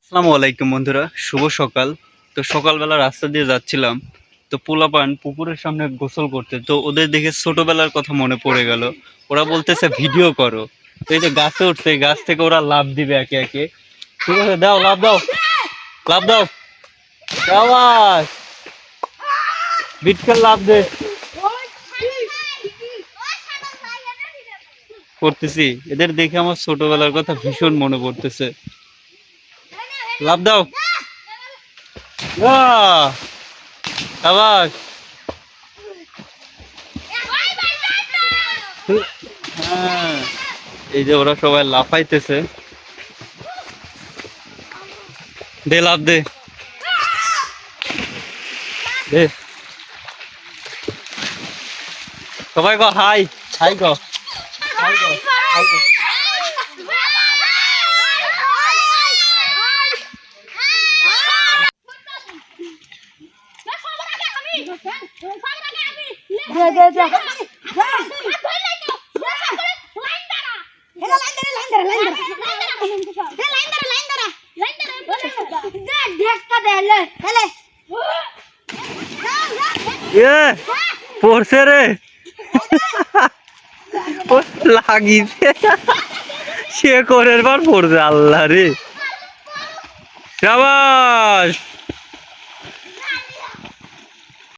আসসালামু আলাইকুম বন্ধুরা, শুভ সকাল। তো সকালবেলা রাস্তা দিয়ে যাচ্ছিলাম, তো পোলাপান পুকুরের সামনে গোসল করতে, তো ওদের দেখে ছোটবেলার কথা মনে পড়ে গেল। ওরা বলতেছে ভিডিও করো। তো এই যে গাছে উঠছে, গাছ থেকে ওরা লাফ দিবে একে একে। ঠিক আছে, দাও লাফ দাও, লাফ দাও, আওয়াজ বিটকেল লাফ দে। করতেছি, এদের দেখে আমার ছোটবেলার কথা ভীষণ মনে পড়তেছে। লাফ দাও, আহ, আওয়াজ। হ্যাঁ, এই যে ওরা সবাই লাফাইতেছে। দে লাফ দে, দে। সবাই গো হাই, হাই গো, হাই গো, হাই গো। এ পড়ছে রে, ও লাগিছে, সে করে বার পড়ছে। আল্লাহ রে, শাবাশ।